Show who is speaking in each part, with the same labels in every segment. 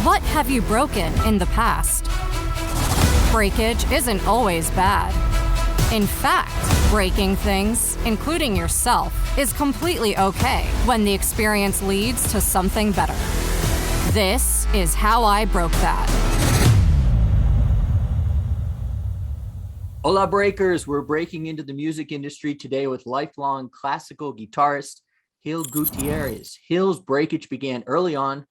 Speaker 1: What have you broken in the past? Breakage isn't always bad. In fact, breaking things, including yourself, is completely okay when the experience leads to something better. This is How I Broke That.
Speaker 2: Hola breakers, we're breaking into the music industry today with lifelong classical guitarist Gil Gutierrez. Gil's breakage began early on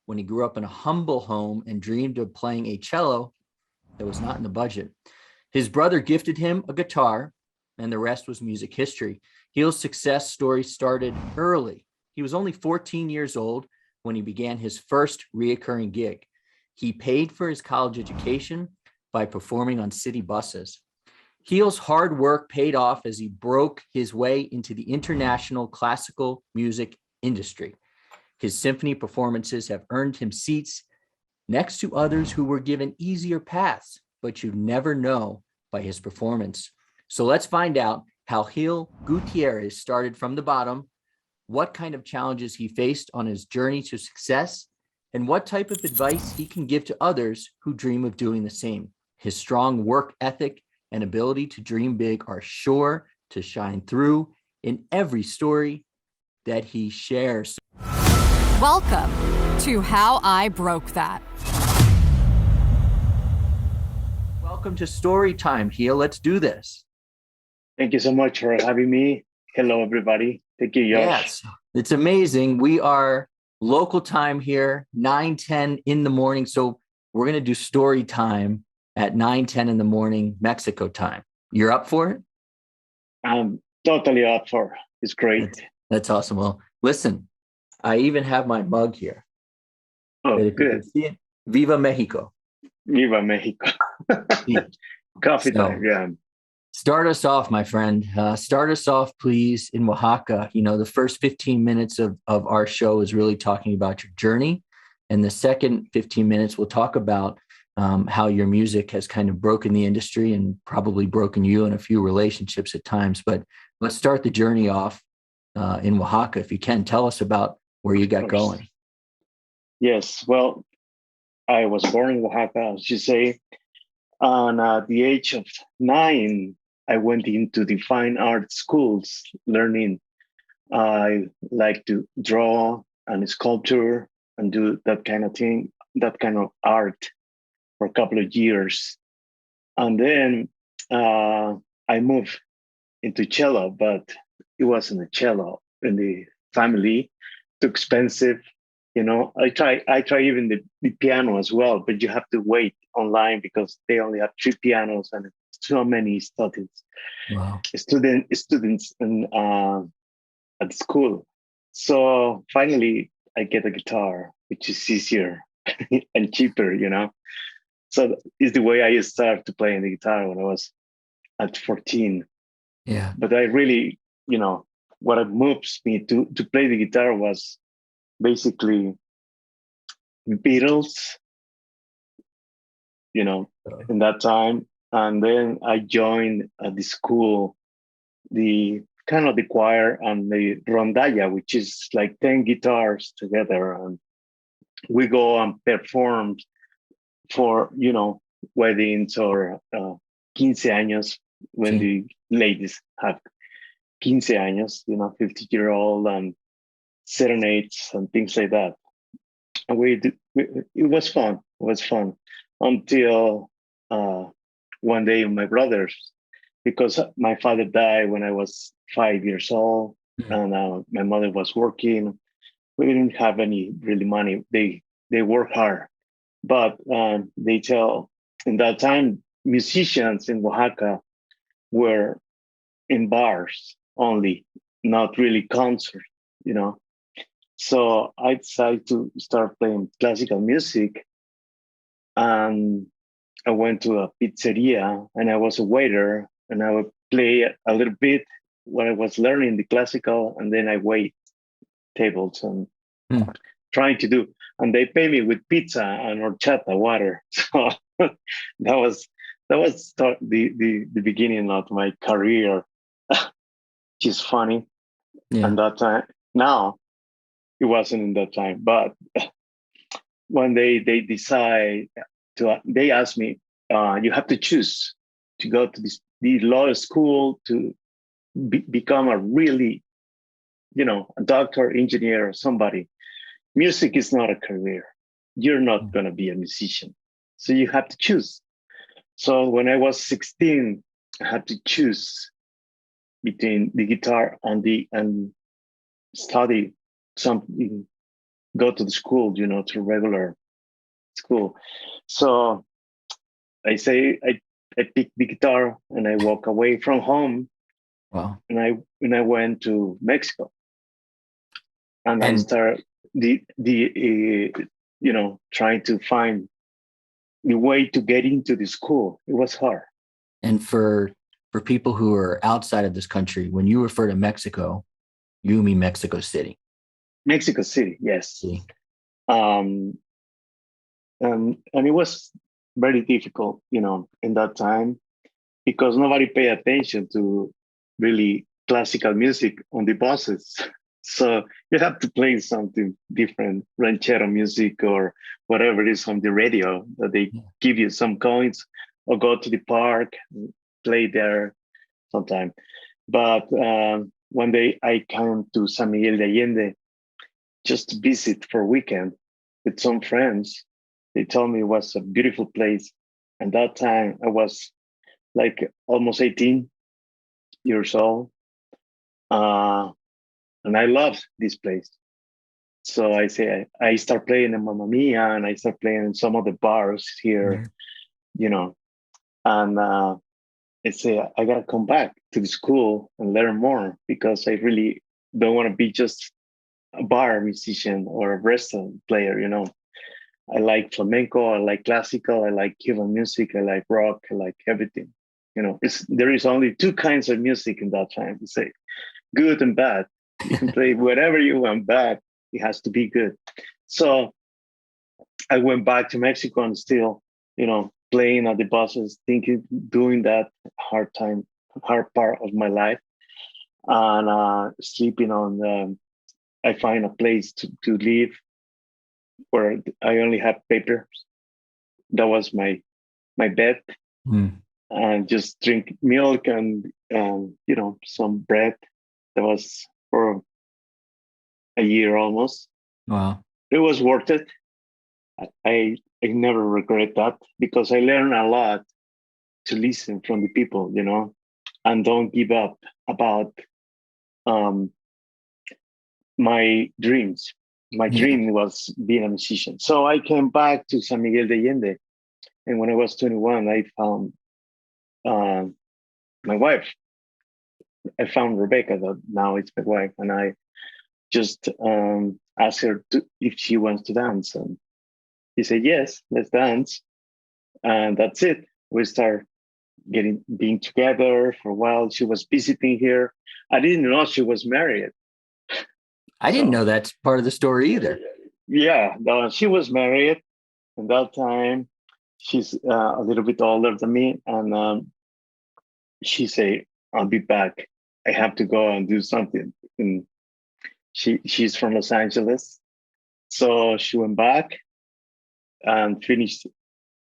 Speaker 2: when he grew up in a humble home and dreamed of playing a cello that was not in the budget. His brother gifted him a guitar, and the rest was music history. Gil's success story started early. He was only 14 years old when he began his first reoccurring gig. He paid for his college education by performing on city buses. Gil's hard work paid off as he broke his way into the international classical music industry. His symphony performances have earned him seats next to others who were given easier paths, but you'd never know by his performance. So let's find out how Gil Gutierrez started from the bottom, what kind of challenges he faced on his journey to success, and what type of advice he can give to others who dream of doing the same. His strong work ethic and ability to dream big are sure to shine through in every story that he shares.
Speaker 1: Welcome to How I Broke That.
Speaker 2: Welcome to Story Time, Gil. Let's do this.
Speaker 3: Thank you so much for having me. Hello, everybody. Thank you, Josh.
Speaker 2: Yes, it's amazing. We are local time here, 9:10 in the morning. So we're going to do story time at 9:10 in the morning, Mexico time. You're up for it?
Speaker 3: I'm totally up for it. It's great.
Speaker 2: That's awesome. Well, listen, I even have my mug here.
Speaker 3: Oh, good.
Speaker 2: See it? Viva Mexico.
Speaker 3: Viva Mexico. Coffee time, yeah.
Speaker 2: Start us off, my friend. Start us off, please, in Oaxaca. You know, the first 15 minutes of our show is really talking about your journey. And the second 15 minutes, we'll talk about how your music has kind of broken the industry and probably broken you in a few relationships at times. But let's start the journey off in Oaxaca. If you can, tell us about where you got going.
Speaker 3: Yes, well, I was born in Oaxaca, as you say. And at the age of 9, I went into the fine art schools learning. I like to draw and sculpture and do that kind of thing, that kind of art for a couple of years. And then I moved into cello, but it wasn't a cello in the family, too expensive. You know, I try even the piano as well, but you have to wait online because they only have 3 pianos and so many students.
Speaker 2: Wow.
Speaker 3: Students in, at school. So finally, I get a guitar, which is easier and cheaper, you know. So it's the way I started to play the guitar when I was at 14.
Speaker 2: Yeah.
Speaker 3: But I really, you know, what moves me to play the guitar was basically Beatles, you know, in that time. And then I joined the school, the kind of the choir and the rondalla, which is like 10 guitars together. And we go and perform for, you know, weddings or 15 años when the ladies have 15 años, you know, 50-year-old and serenades and things like that. And it was fun. It was fun until one day my brothers, because my father died when I was 5 years old, and my mother was working. We didn't have any really money. They work hard, but they tell in that time musicians in Oaxaca were in bars only, not really concerts, you know. So I decided to start playing classical music, and I went to a pizzeria and I was a waiter, and I would play a little bit when I was learning the classical, and then I wait tables and trying to do, and they pay me with pizza and horchata water. So that was the beginning of my career. Which is funny.
Speaker 2: Yeah.
Speaker 3: And that time, now it wasn't in that time, but one day they asked me, you have to choose to go to the law school to become a really, a doctor, engineer, or somebody. Music is not a career. You're not going to be a musician. So you have to choose. So when I was 16, I had to choose between the guitar and study something, go to the school, to regular school. So I picked the guitar and I walk away from home.
Speaker 2: Wow.
Speaker 3: And I went to Mexico, and I started trying to find the way to get into the school. It was hard.
Speaker 2: And for people who are outside of this country, when you refer to Mexico, you mean Mexico City.
Speaker 3: Mexico City, yes.
Speaker 2: See.
Speaker 3: And it was very difficult, in that time, because nobody paid attention to really classical music on the buses. So you have to play something different, ranchero music or whatever it is on the radio that they give you some coins, or go to the park, play there sometime. But one day I came to San Miguel de Allende just to visit for a weekend with some friends. They told me it was a beautiful place. And that time I was like almost 18 years old. And I loved this place. So I start playing in Mamma Mia, and I start playing in some of the bars here, and I say, I got to come back to the school and learn more, because I really don't want to be just a bar musician or a restaurant player, I like flamenco, I like classical, I like Cuban music, I like rock, I like everything. There is only two kinds of music in that time. You say good and bad. You can play whatever you want, but it has to be good. So I went back to Mexico and still, playing at the buses, doing that hard part of my life, and sleeping on. I find a place to live where I only have papers. That was my bed, and just drink milk and some bread. That was for a year almost.
Speaker 2: Wow.
Speaker 3: It was worth it. I never regret that, because I learned a lot to listen from the people, and don't give up about my dreams. My dream was being a musician. So I came back to San Miguel de Allende. And when I was 21, I found my wife. I found Rebecca, that now it's my wife. And I just asked her if she wants to dance. And she said, yes, let's dance. And that's it. We start being together for a while. She was visiting here. I didn't know she was married.
Speaker 2: I didn't know that's part of the story either.
Speaker 3: Yeah, no, she was married. And that time, she's a little bit older than me. And she said, I'll be back. I have to go and do something. And she's from Los Angeles. So she went back and finished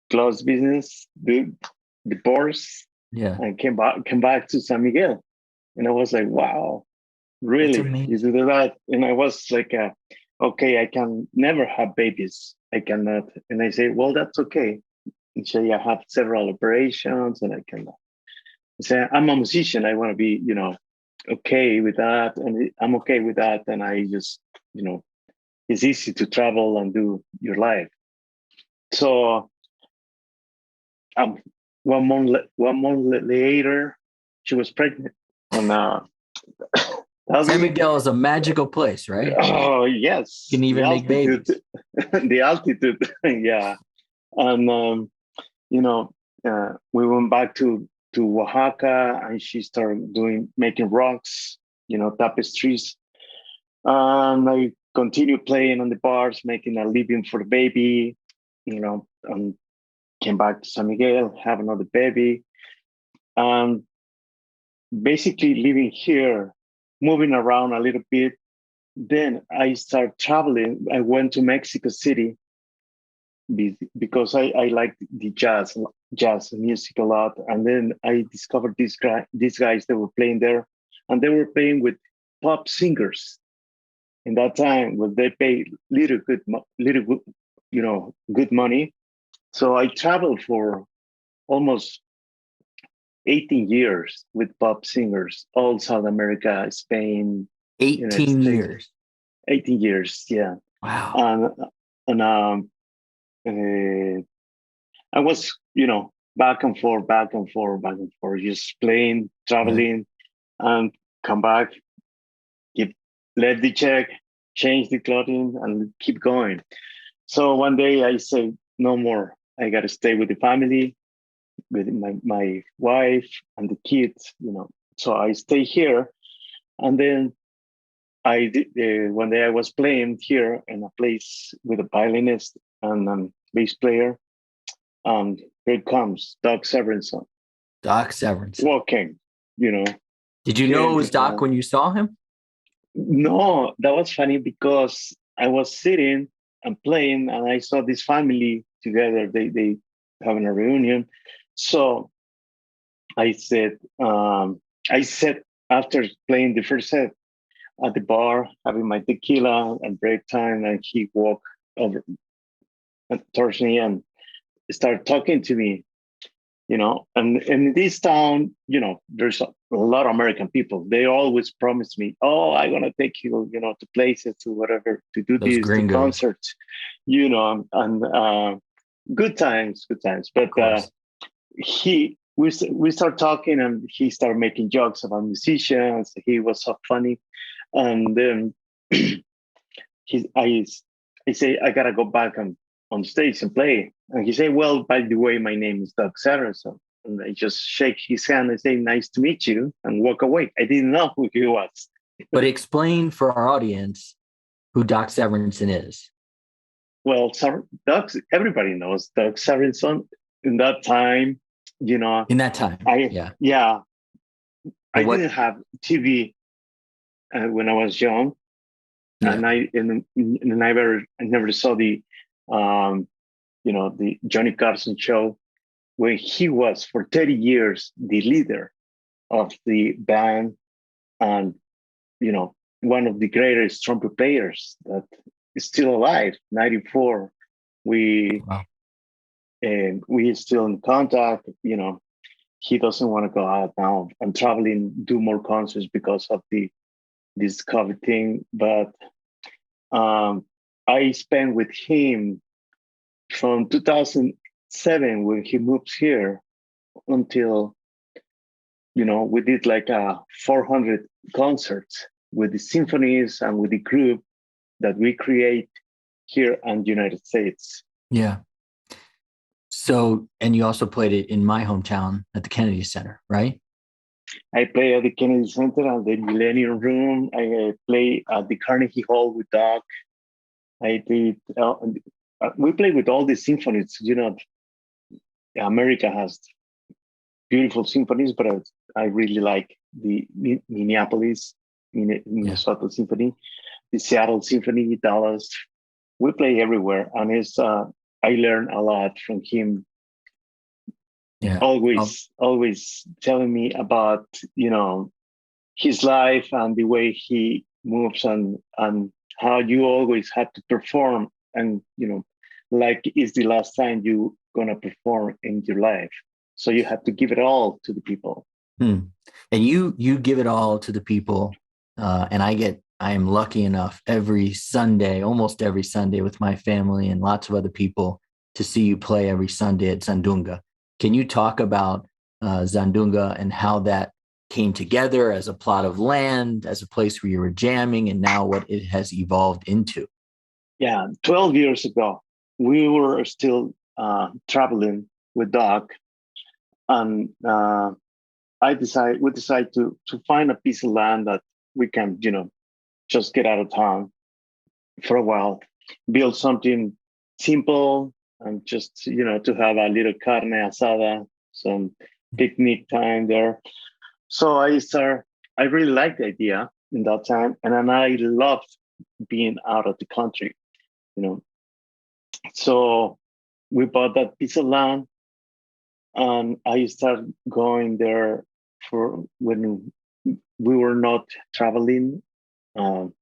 Speaker 3: close business, divorce, and came back to San Miguel. And I was like, wow, really? You do that? And I was like, okay, I can never have babies. I cannot. And I say, well, that's okay. And so I have several operations, and I cannot. I say, I'm a musician. I want to be, okay with that. And I'm okay with that. And I just, it's easy to travel and do your life. So one month later, she was pregnant. And
Speaker 2: San Miguel is a magical place, right?
Speaker 3: Oh, yes.
Speaker 2: You can even make babies.
Speaker 3: The altitude, yeah. And, we went back to Oaxaca, and she started making rocks, tapestries. And I continued playing on the bars, making a living for the baby, and came back to San Miguel, have another baby. Basically living here, moving around a little bit. Then I started traveling. I went to Mexico City because I like the jazz music a lot. And then I discovered these guys that were playing there, and they were playing with pop singers. In that time, when they pay little good, good money. So I traveled for almost 18 years with pop singers, all South America, Spain, United
Speaker 2: 18
Speaker 3: States.
Speaker 2: years.
Speaker 3: 18 years, yeah.
Speaker 2: Wow.
Speaker 3: And I was, back and forth, back and forth, back and forth, just playing, traveling, and come back, let the check, change the clothing, and keep going. So one day I said, no more. I got to stay with the family, with my wife and the kids, So I stay here. And then I did, one day I was playing here in a place with a violinist and bass player. And here comes Doc Severinsen.
Speaker 2: Doc Severinsen.
Speaker 3: Walking,
Speaker 2: Did you know it was Doc when you saw him?
Speaker 3: No, that was funny because I was sitting and playing and I saw this family together. They having a reunion. So I said after playing the first set at the bar, having my tequila and break time, and he walked over towards me and started talking to me, and in this town, there's a lot of American people. They always promise me, oh, I'm gonna take you, to places, to whatever, to do
Speaker 2: Those
Speaker 3: these
Speaker 2: gringos.
Speaker 3: to concerts, and good times. But we start talking, and he started making jokes about musicians. He was so funny, and then I say I gotta go back on stage and play. And he said, well, by the way, my name is Doc Severinsen. And I just shake his hand and say, nice to meet you, and walk away. I didn't know who he was.
Speaker 2: But explain for our audience who Doc Severinsen is.
Speaker 3: Well, everybody knows Doc Severinsen. In that time,
Speaker 2: In that time,
Speaker 3: I didn't have TV when I was young.
Speaker 2: Yeah.
Speaker 3: And I never saw the the Johnny Carson show, where he was for 30 years the leader of the band, and one of the greatest trumpet players that is still alive. 94, we still in contact. He doesn't want to go out now and traveling, do more concerts because of this COVID thing, but I spent with him from 2007 when he moved here until, we did like 400 concerts with the symphonies and with the group that we create here in the United States.
Speaker 2: Yeah. So, and you also played it in my hometown at the Kennedy Center, right?
Speaker 3: I play at the Kennedy Center and the Millennium Room. I play at the Carnegie Hall with Doc. I did. We play with all the symphonies. America has beautiful symphonies, but I really like the Minnesota Symphony, the Seattle Symphony, Dallas. We play everywhere, and I learn a lot from him.
Speaker 2: Yeah.
Speaker 3: Always telling me about his life and the way he moves and how you always have to perform, and like it's the last time you gonna perform in your life, so you have to give it all to the people.
Speaker 2: And you give it all to the people, and I am lucky enough almost every Sunday with my family and lots of other people to see you play every Sunday at Sandunga. Can you talk about Sandunga and how that came together as a plot of land, as a place where you were jamming, and now what it has evolved into?
Speaker 3: Yeah, 12 years ago, we were still traveling with Doc, and we decided to find a piece of land that we can, just get out of town for a while, build something simple, and just, to have a little carne asada, some picnic time there. So I really liked the idea in that time. And then I loved being out of the country, So we bought that piece of land, and I started going there for when we were not traveling. Um,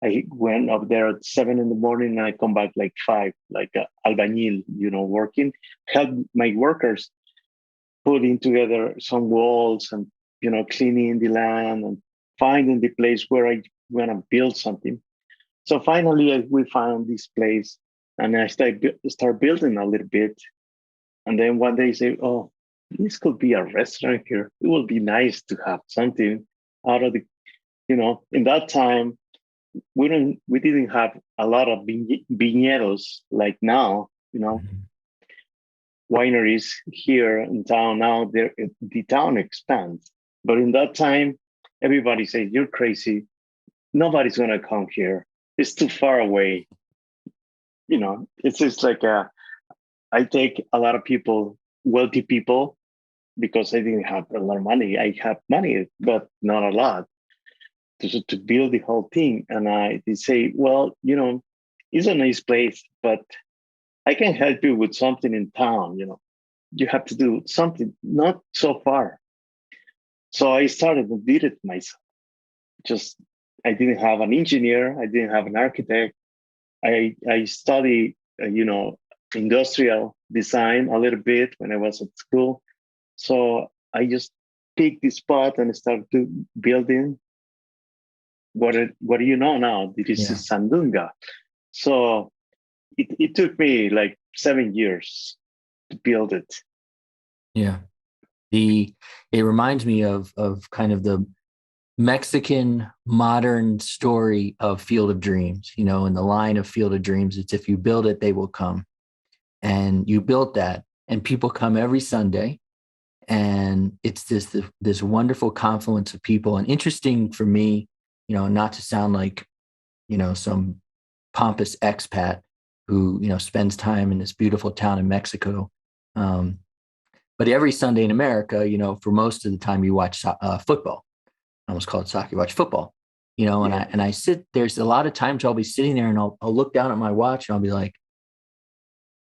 Speaker 3: I went up there at 7 in the morning, and I come back like 5, like albañil, working, help my workers putting together some walls and, cleaning the land and finding the place where I want to build something. So finally, we found this place, and I start building a little bit. And then one day say, oh, this could be a restaurant here. It would be nice to have something out of the, in that time, we didn't have a lot of viñedos like now, wineries here in town. Now the town expands. But in that time, everybody said, you're crazy. Nobody's going to come here. It's too far away. It's just like I take a lot of people, wealthy people, because I didn't have a lot of money. I have money, but not a lot to build the whole thing. And they say, well, it's a nice place, but I can help you with something in town. You have to do something not so far. So I started and did it myself. I didn't have an engineer. I didn't have an architect. I studied, industrial design a little bit when I was at school. So I just picked the spot and started building. What do you know now? This is Sandunga. So it took me like 7 years to build it.
Speaker 2: Yeah. It reminds me of kind of the Mexican modern story of Field of Dreams, in the line of Field of Dreams, it's if you build it, they will come. And you built that, and people come every Sunday, and it's this wonderful confluence of people. And interesting for me, not to sound like, some pompous expat who, spends time in this beautiful town in Mexico. But every Sunday in America, for most of the time you watch football. I almost call it soccer. You watch football, and I sit, there's a lot of times I'll be sitting there and I'll look down at my watch and I'll be like,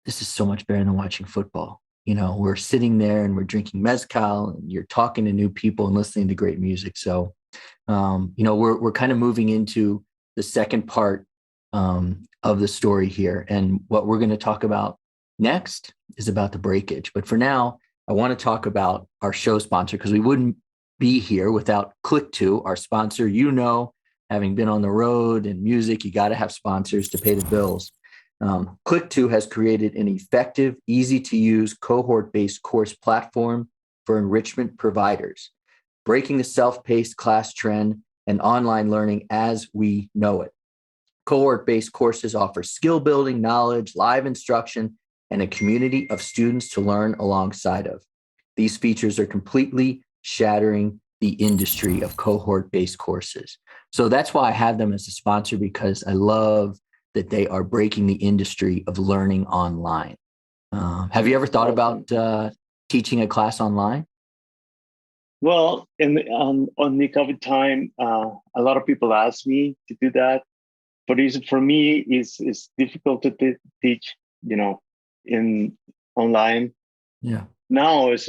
Speaker 2: this is so much better than watching football. We're sitting there and we're drinking mezcal and you're talking to new people and listening to great music. So, we're kind of moving into the second part of the story here. And what we're going to talk about next is about the breakage. But for now, I want to talk about our show sponsor, because we wouldn't be here without Click2, our sponsor. Having been on the road and music, you got to have sponsors to pay the bills. Click2 has created an effective, easy-to-use, cohort-based course platform for enrichment providers, breaking the self-paced class trend and online learning as we know it. Cohort-based courses offer skill building, knowledge, live instruction, and a community of students to learn alongside of. These features are completely shattering the industry of cohort-based courses. So that's why I have them as a sponsor, because I love that they are breaking the industry of learning online. Have you ever thought about teaching a class online?
Speaker 3: Well, on the COVID time, a lot of people ask me to do that, but for me, it's difficult to teach, in online.
Speaker 2: Yeah.
Speaker 3: Now it's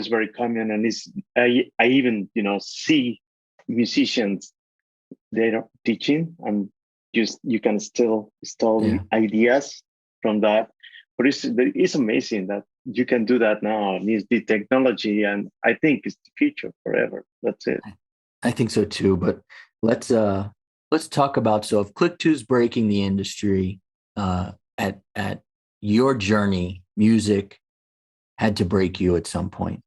Speaker 3: very common, and I even see musicians they're teaching, and you can still install ideas from that. But it's amazing that you can do that now. It's the technology, and I think it's the future forever. That's it.
Speaker 2: I think so too. But let's talk about, so if Click2's breaking the industry, at your journey, music had to break you at some point.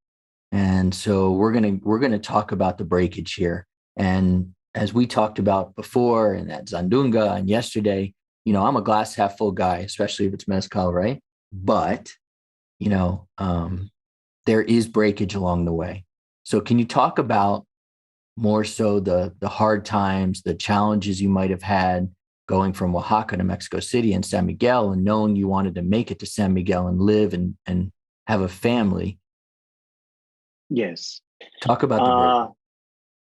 Speaker 2: And so we're gonna talk about the breakage here. And as we talked about before, and at Sandunga and yesterday, I'm a glass half full guy, especially if it's mezcal, right? But there is breakage along the way. So can you talk about more so the hard times, the challenges you might have had going from Oaxaca to Mexico City and San Miguel, and knowing you wanted to make it to San Miguel and live and have a family?
Speaker 3: Yes.
Speaker 2: Talk about the breakage.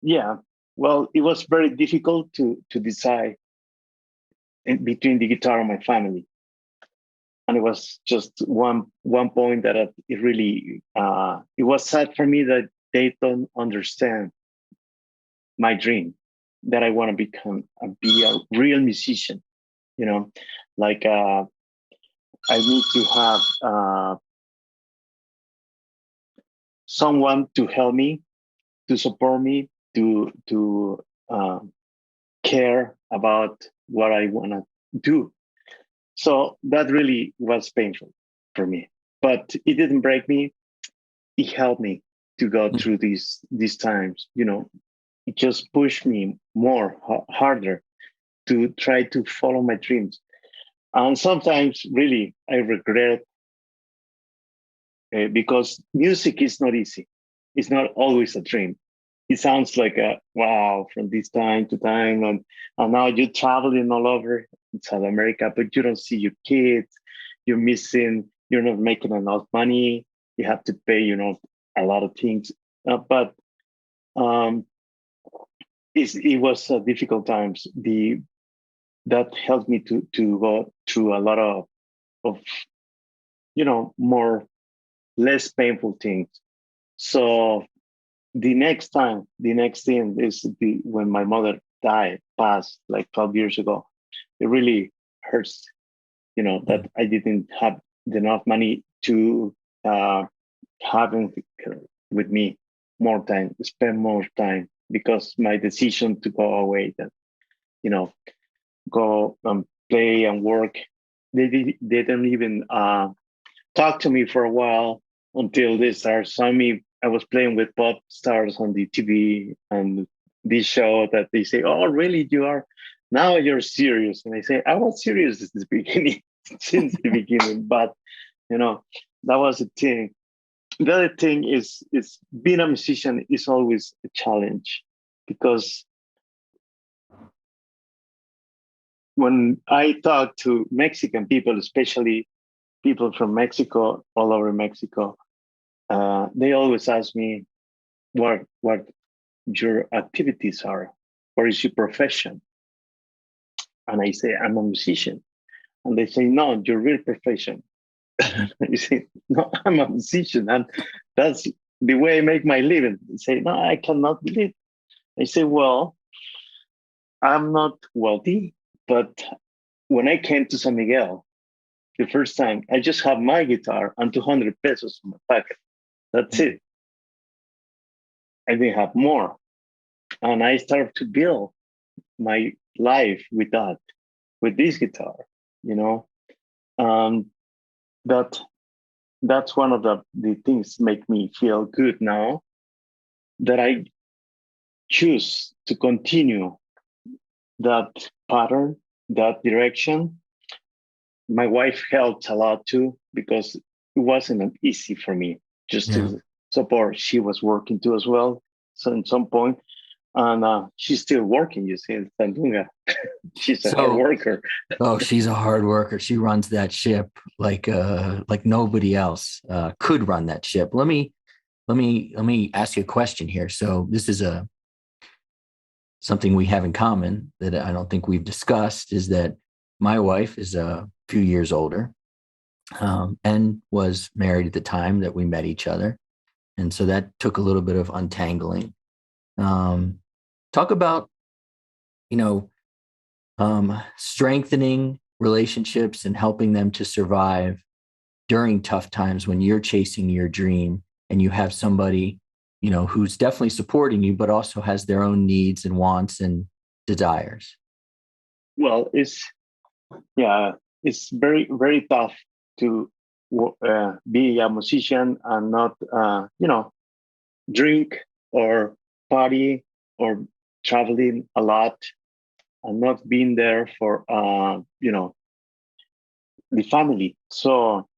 Speaker 3: Yeah. Well, it was very difficult to decide between the guitar and my family. And it was just one point that it really it was sad for me that they don't understand my dream, that I want to be a real musician. You know, like I need to have someone to help me, to support me, to care about what I want to do. So that really was painful for me, but it didn't break me. It helped me to go through these times. You know, it just pushed me more harder to try to follow my dreams. And sometimes, really, I regret because music is not easy. It's not always a dream. It sounds like a wow from this time to time, and now you're traveling all over South America, but you don't see your kids. You're missing. You're not making enough money. You have to pay, a lot of things. But um, it was difficult times. That helped me to go through a lot of more less painful things. So the next thing is when my mother passed like 12 years ago. It really hurts, that I didn't have enough money to having with me more time, spend more time, because my decision to go away, that go and play and work, they didn't even talk to me for a while until they started showing me. I was playing with pop stars on the TV and this show that they say, "Oh, really? You are now? You're serious?" And I say, "I was serious since the beginning, since the beginning." But that was the thing. The other thing is being a musician is always a challenge, because when I talk to Mexican people, especially people from Mexico, all over Mexico, they always ask me what your activities are, what is your profession, and I say I'm a musician, and they say no, your real profession. You say no, I'm a musician, and that's the way I make my living. They say no, I cannot believe. I say, well, I'm not wealthy, but when I came to San Miguel the first time, I just have my guitar and 200 pesos in my pocket. That's it. I didn't have more. And I started to build my life with that, with this guitar, you know. That that's one of the things make me feel good now, that I choose to continue that pattern, that direction. My wife helped a lot too, because it wasn't easy for me just to support. She was working too as well. So at some point, and she's still working, you see, in Sandunga. She's a hard worker.
Speaker 2: Oh, she's a hard worker. She runs that ship like nobody else could run that ship. Let me ask you a question here. So this is something we have in common that I don't think we've discussed, is that my wife is a few years older, and was married at the time that we met each other. And so that took a little bit of untangling. Talk about, strengthening relationships and helping them to survive during tough times when you're chasing your dream and you have somebody, who's definitely supporting you, but also has their own needs and wants and desires.
Speaker 3: Well, it's very, very tough to be a musician and not, drink or party or traveling a lot, and not being there for, the family. So,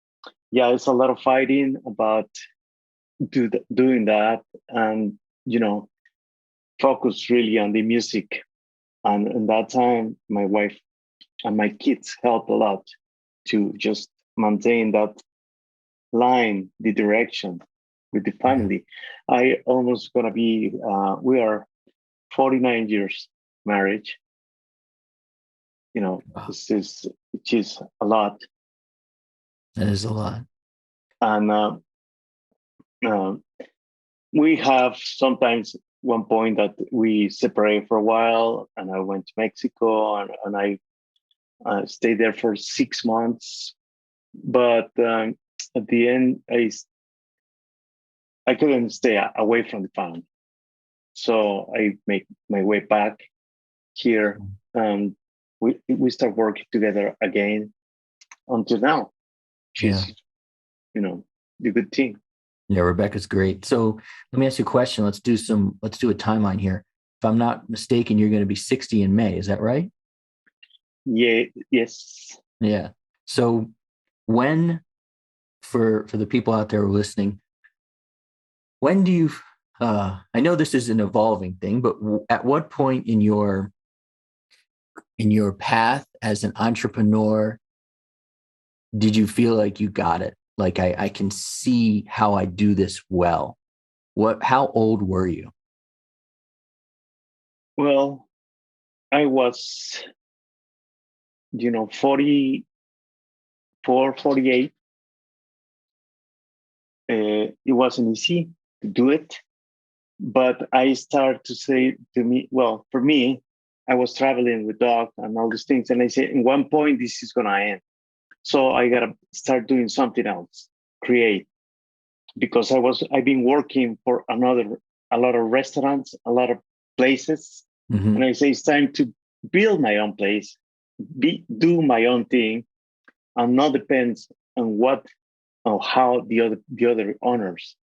Speaker 3: yeah, it's a lot of fighting about doing that, and, focus really on the music. And in that time, my wife and my kids helped a lot to just maintain that line, the direction with the family. I almost gonna be, we are 49 years marriage. It is a lot.
Speaker 2: That is a lot.
Speaker 3: And uh, we have sometimes one point that we separate for a while, and I went to Mexico, and I stayed there for 6 months. But at the end, I couldn't stay away from the family, so I make my way back here, and we start working together again until now.
Speaker 2: Yeah.
Speaker 3: She's, the good team.
Speaker 2: Yeah, Rebecca's great. So let me ask you a question. Let's do a timeline here. If I'm not mistaken, you're going to be 60 in May. Is that right?
Speaker 3: Yeah. Yes.
Speaker 2: Yeah. So when, for the people out there who are listening, when do you, I know this is an evolving thing, but at what point in your path as an entrepreneur did you feel like you got it? Like I can see how I do this well. How old were you?
Speaker 3: Well, I was, 44, 48. It wasn't easy to do it, but I started to say to me, well, for me, I was traveling with Doc and all these things, and I said, in one point, this is gonna end. So I gotta start doing something else, create, because I've been working for a lot of restaurants, a lot of places,
Speaker 2: Mm-hmm.
Speaker 3: and I say it's time to build my own place, do my own thing, and not depend on what or how the other owners,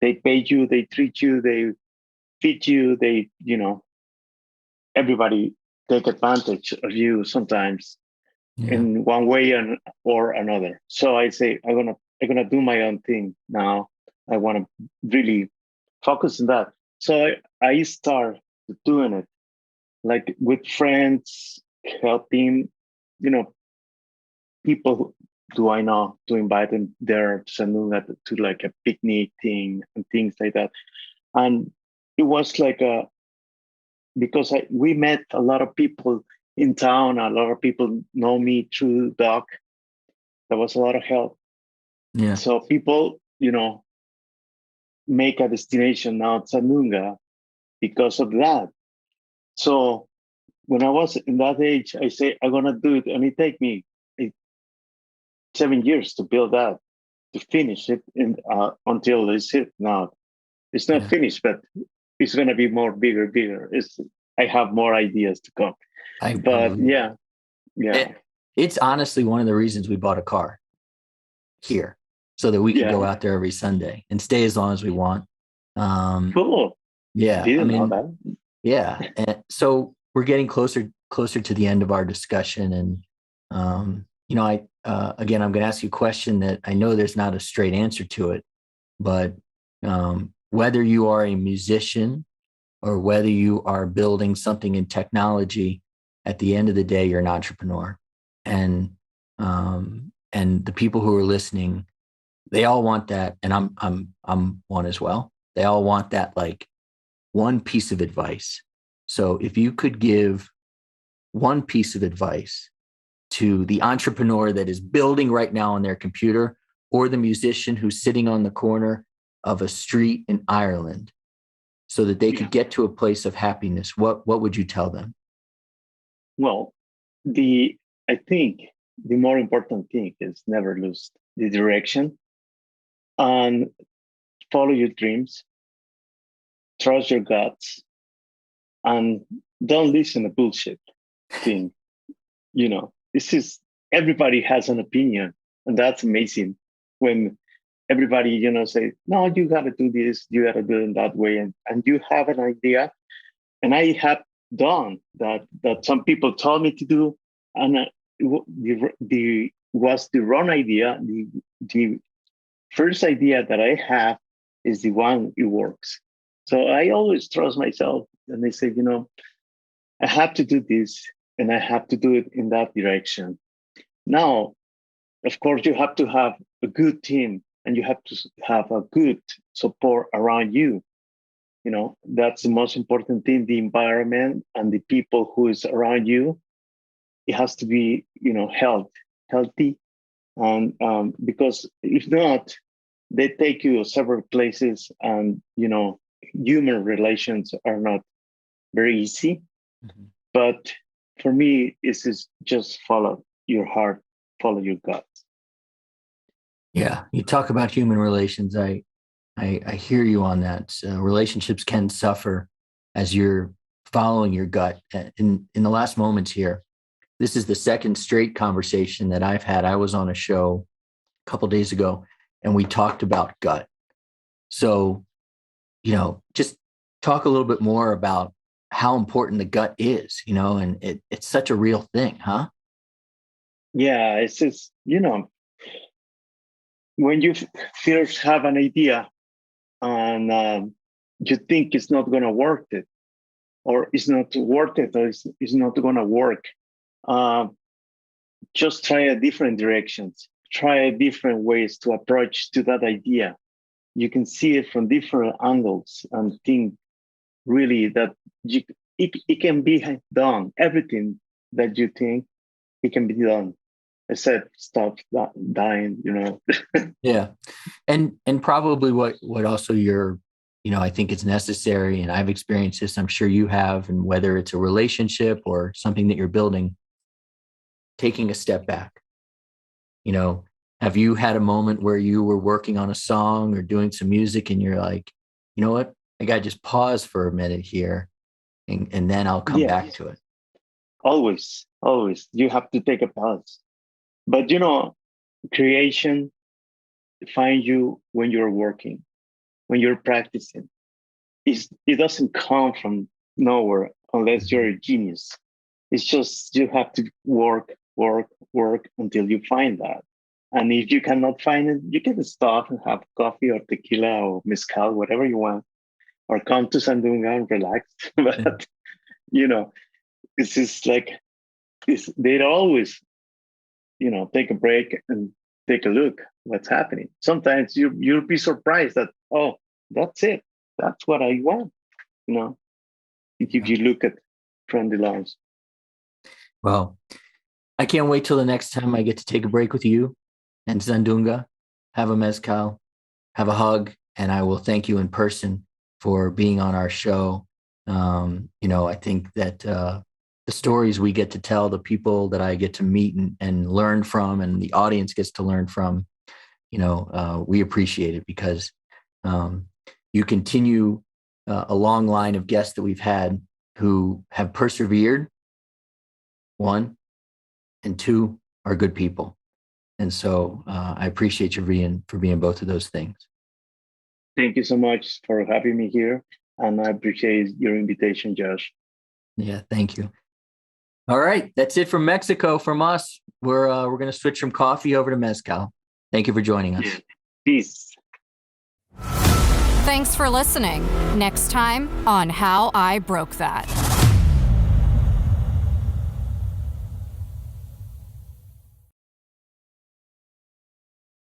Speaker 3: they pay you, they treat you, they feed you, they everybody take advantage of you sometimes
Speaker 2: Yeah.
Speaker 3: in one way or another. So I say I'm gonna do my own thing now. I want to really focus on that. So I start doing it like with friends, helping, people do I know, to invite them there to Sandunga to like a picnic thing and things like that. And it was like because we met a lot of people in town. A lot of people know me through Doc. There was a lot of help.
Speaker 2: Yeah.
Speaker 3: So people, make a destination now at Sandunga because of that. So when I was in that age, I say I'm gonna do it, and it take me 7 years to build that, to finish it, until it's it now. It's not
Speaker 2: Yeah.
Speaker 3: finished, but it's gonna be more bigger. I have more ideas to come.
Speaker 2: I
Speaker 3: But
Speaker 2: believe
Speaker 3: yeah, yeah,
Speaker 2: it's honestly one of the reasons we bought a car here, so that we could go
Speaker 3: yeah.
Speaker 2: out there every Sunday and stay as long as we want.
Speaker 3: Cool.
Speaker 2: Yeah, I
Speaker 3: Didn't know
Speaker 2: mean,
Speaker 3: that.
Speaker 2: yeah. And so we're getting closer to the end of our discussion, and I again, I'm going to ask you a question that I know there's not a straight answer to it, but whether you are a musician or whether you are building something in technology, at the end of the day, you're an entrepreneur. And the people who are listening, they all want that, and I'm one as well. They all want that, like, one piece of advice. So if you could give one piece of advice to the entrepreneur that is building right now on their computer, or the musician who's sitting on the corner of a street in Ireland, so that they could get to a place of happiness, what would you tell them?
Speaker 3: Well, I think the more important thing is never lose the direction and follow your dreams, trust your guts, and don't listen to bullshit thing. This is everybody has an opinion, and that's amazing when everybody, say, no, you got to do this, you got to do it in that way, and you have an idea. And I have done that some people told me to do, and the was the wrong idea. The first idea that I have is the one it works. So I always trust myself, and I say, I have to do this, and I have to do it in that direction. Now, of course, you have to have a good team, and you have to have a good support around you. That's the most important thing, the environment and the people who is around you. It has to be, healthy, And because if not, they take you several places, and human relations are not very easy.
Speaker 2: Mhm.
Speaker 3: But for me, it's just follow your heart, follow your gut.
Speaker 2: Yeah, you talk about human relations. I hear you on that. Relationships can suffer as you're following your gut. In the last moments here, this is the second straight conversation that I've had. I was on a show a couple days ago, and we talked about gut. So, just talk a little bit more about how important the gut is, and it's such a real thing, huh?
Speaker 3: Yeah, it's just, when you first have an idea and you think it's not going to work it, or it's not worth it, or it's not going to work, uh, just try a different directions, try different ways to approach to that idea. You can see it from different angles and think really that it can be done. Everything that you think, it can be done, except stop dying.
Speaker 2: Yeah. And probably what also you're, I think it's necessary, and I've experienced this, I'm sure you have, and whether it's a relationship or something that you're building, taking a step back. Have you had a moment where you were working on a song or doing some music and you're like, you know what? I got to just pause for a minute here, and then I'll come back to it.
Speaker 3: Always, always. You have to take a pause. But creation finds you when you're working, when you're practicing. It doesn't come from nowhere unless you're a genius. It's just you have to work, work, work until you find that. And if you cannot find it, you can stop and have coffee or tequila or mezcal, whatever you want, or come to Sandunga and relax. But it's just like they'd always, take a break and take a look what's happening. Sometimes you'll be surprised that, oh, that's it. That's what I want. If you look at from the lines.
Speaker 2: Well, I can't wait till the next time I get to take a break with you and Sandunga, have a mezcal, have a hug, and I will thank you in person for being on our show. I think that the stories we get to tell, the people that I get to meet and learn from, and the audience gets to learn from, we appreciate it, because you continue a long line of guests that we've had who have persevered, one, and two, are good people. And so I appreciate you for being both of those things.
Speaker 3: Thank you so much for having me here. And I appreciate your invitation, Josh.
Speaker 2: Yeah, thank you. All right, that's it from Mexico from us. We're going to switch from coffee over to mezcal. Thank you for joining us.
Speaker 3: Peace.
Speaker 1: Thanks for listening. Next time on How I Broke That.